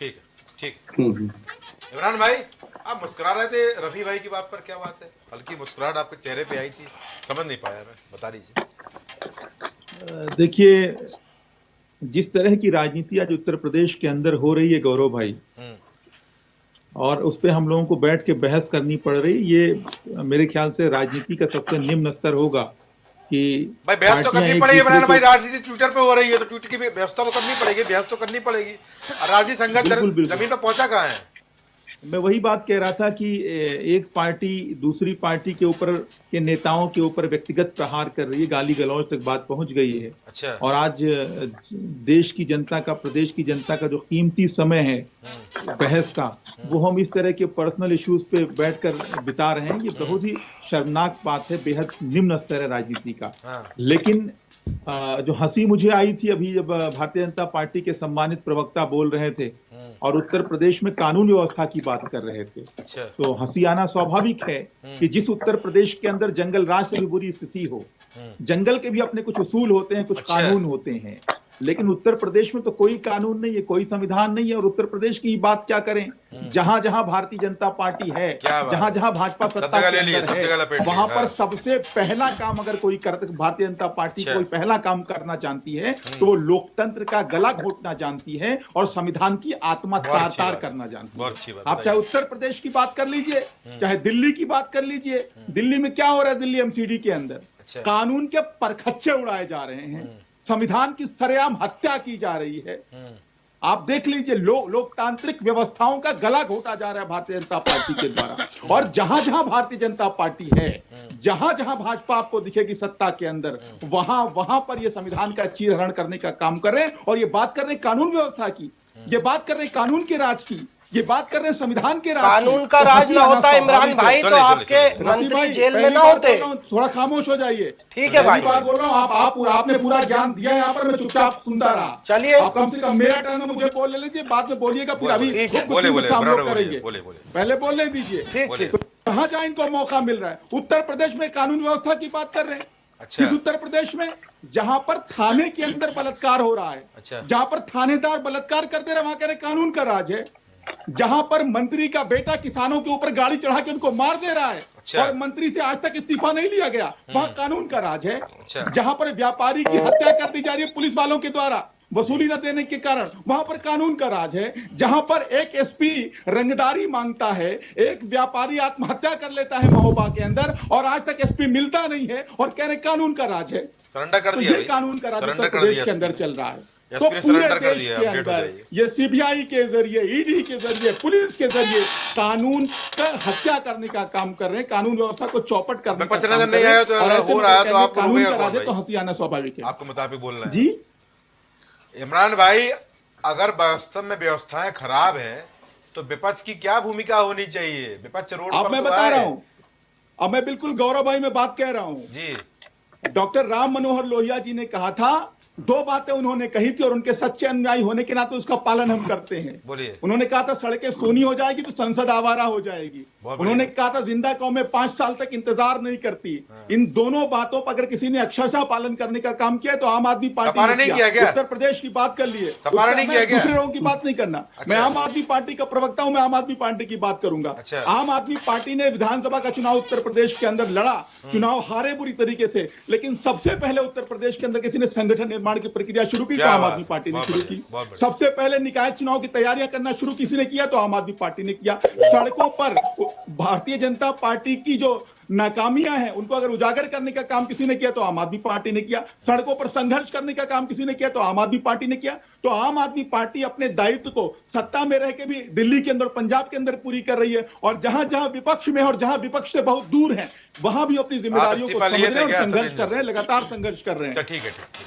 ठीक है, ठीक है। हम्म। इमरान भाई, आप मुस्कुरा रहे थे रफी भाई की बात पर, क्या बात है? हल्की मुस्कुराहट आपके चेहरे पे आई थी, समझ नहीं पाया मैं, बता दीजिए। देखिए, जिस तरह की राजनीति आज उत्तर प्रदेश के अंदर हो रही है गौरव भाई, हम्म। और उस पे हम लोगों को बैठ के बहस करनी पड़ रही, ये मेरे ख्याल से राजनीति का सबसे निम्न स्तर होगा कि भाई बहस तो पार्टियां करनी एक पड़ेगी दूसरे इमरान को। भाई, राजनीति ट्विटर पे हो रही है तो ट्वीट की भी व्यवस्था तो करनी पड़ेगी, बहस तो करनी पड़ेगी। राजनीति संघर्ष बिल्कुल बिल्कुल, जमीन पर पहुंचा कहाँ है? मैं वही बात कह रहा था कि एक पार्टी दूसरी पार्टी के ऊपर के नेताओं के ऊपर व्यक्तिगत प्रहार कर रही है, गाली गलौज तक बात पहुंच गई है। अच्छा। और आज देश की जनता का, प्रदेश की जनता का जो कीमती समय है बहस का, वो हम इस तरह के पर्सनल इश्यूज पे बैठकर बिता रहे हैं। ये बहुत ही शर्मनाक बात है, बेहद निम्न स्तर है राजनीति का। हाँ। लेकिन जो हंसी मुझे आई थी अभी जब भारतीय जनता पार्टी के सम्मानित प्रवक्ता बोल रहे थे और उत्तर प्रदेश में कानून व्यवस्था की बात कर रहे थे, अच्छा। तो हंसी आना स्वाभाविक है कि जिस उत्तर प्रदेश के अंदर जंगल राज से भी बुरी स्थिति हो, जंगल के भी अपने कुछ उसूल होते हैं, कुछ अच्छा। कानून होते हैं, लेकिन उत्तर प्रदेश में तो कोई कानून नहीं है, कोई संविधान नहीं है। और उत्तर प्रदेश की बात क्या करें, जहां जहां भारतीय जनता पार्टी है, जहां जहां भाजपा सत्ता के अंदर है, वहां पर सबसे पहला काम अगर कोई करते, भारतीय जनता पार्टी कोई पहला काम करना जानती है तो वो लोकतंत्र का गला घोटना जानती है और संविधान की आत्मा तार करना जानती है। आप चाहे उत्तर प्रदेश की बात कर लीजिए, चाहे दिल्ली की बात कर लीजिए। दिल्ली में क्या हो रहा है? दिल्ली एमसीडी के अंदर कानून के परखच्चे उड़ाए जा रहे हैं, संविधान की सरेआम हत्या की जा रही है। आप देख लीजिए, लोकतांत्रिक व्यवस्थाओं का गला घोटा जा रहा है भारतीय जनता पार्टी के द्वारा। और जहां जहां भारतीय जनता पार्टी है, जहां जहां भाजपा आपको दिखेगी सत्ता के अंदर, वहां वहां पर ये संविधान का चीरहरण करने का काम कर रहे हैं। और ये बात कर रहे हैं कानून व्यवस्था की, ये बात कर रहे हैं कानून के राज की, ये बात कर रहे हैं संविधान के राज। कानून का राज ना होता इमरान भाई तो आपके मंत्री जेल में ना होते। थोड़ा खामोश हो जाइए। ठीक है भाई, बात बोल रहा हूँ, आपने पूरा ज्ञान दिया यहाँ पर, मैं चुपचाप सुनता रहा। चलिए, कम से कम मेरा टर्न मुझे बोल ले लीजिए, बाद में बोलिएगा, फिर अभी करेंगे, पहले बोलने दीजिए। ठीक। कहाँ जहाँ इनको मौका मिल रहा है? उत्तर प्रदेश में कानून व्यवस्था की बात कर रहे हैं। अच्छा। इस उत्तर प्रदेश में जहां पर थाने के अंदर बलात्कार हो रहा है, अच्छा। जहां पर थानेदार बलात्कार करते रहे, वहां कह रहे कानून का राज है। जहां पर मंत्री का बेटा किसानों के ऊपर गाड़ी चढ़ा के उनको मार दे रहा है, अच्छा। और मंत्री से आज तक इस्तीफा नहीं लिया गया, वहां कानून का राज है। अच्छा। जहां पर व्यापारी की हत्या कर दी जा रही है पुलिस वालों के द्वारा वसूली न देने के कारण, वहां पर कानून का राज है। जहां पर एक एसपी रंगदारी मांगता है, एक व्यापारी आत्महत्या कर लेता है महोबा के अंदर, और आज तक एसपी मिलता नहीं है, और कह रहे कानून का राज है। सरेंडर कर दिया, ये कानून का राज उत्तर प्रदेश के अंदर चल रहा है। तो सरेंडर कर दिया, अपडेट हो जाइए। ये सीबीआई के जरिए, ईडी के जरिए, पुलिस के जरिए कानून का हत्या करने का काम कर रहे हैं, कानून व्यवस्था को चौपट करने का काम नहीं आया तो हो रहा है तो आपको कानून का राज है, तो हंसी आना स्वाभाविक है। आपके मुताबिक बोल रहे हैं जी इमरान भाई। अगर वास्तव में व्यवस्थाएं खराब हैं तो विपक्ष की क्या भूमिका होनी चाहिए? विपक्ष रोड अब पर मैं तो बता आए। रहा हूं, अब मैं बिल्कुल गौरव भाई में बात कह रहा हूं जी। डॉक्टर राम मनोहर लोहिया जी ने कहा था, दो बातें उन्होंने कही थी, और उनके सच्चे अनुयायी होने के नाते उसका पालन हम करते हैं। बोलिए। उन्होंने कहा था सड़कें सोनी हो जाएगी तो संसद आवारा हो जाएगी। उन्होंने कहा था जिंदा कौमें 5 साल तक इंतजार नहीं करती। इन दोनों बातों पर अगर किसी ने अक्षरशः पालन करने का काम किया तो आम आदमी पार्टी ने किया। उत्तर प्रदेश की बात कर लिए, दूसरे लोगों की बात नहीं करना। मैं आम आदमी पार्टी का प्रवक्ता हूं, मैं आम आदमी पार्टी की बात करूंगा। आम आदमी पार्टी ने विधानसभा का चुनाव उत्तर प्रदेश के अंदर लड़ा, चुनाव हारे बुरी तरीके से, लेकिन सबसे पहले उत्तर प्रदेश के अंदर किसी ने संगठन निर्माण की प्रक्रिया शुरू की तो आम आदमी पार्टी ने शुरू की। सबसे पहले निकाय चुनाव की तैयारियां करना शुरू किसी ने किया तो आम आदमी पार्टी ने किया। सड़कों पर भारतीय जनता पार्टी की जो नाकामियां हैं उनको अगर उजागर करने का काम किसी ने किया तो आम आदमी पार्टी ने किया। सड़कों पर संघर्ष करने का काम किसी ने किया तो आम आदमी पार्टी ने किया। तो आम आदमी पार्टी अपने दायित्व को सत्ता में रह के भी दिल्ली के अंदर, पंजाब के अंदर पूरी कर रही है, और जहां जहां विपक्ष में और जहां विपक्ष से बहुत दूर है वहां भी अपनी जिम्मेदारियों को समझ रहे हैं और संघर्ष कर रहे हैं, लगातार संघर्ष कर रहे हैं। ठीक है।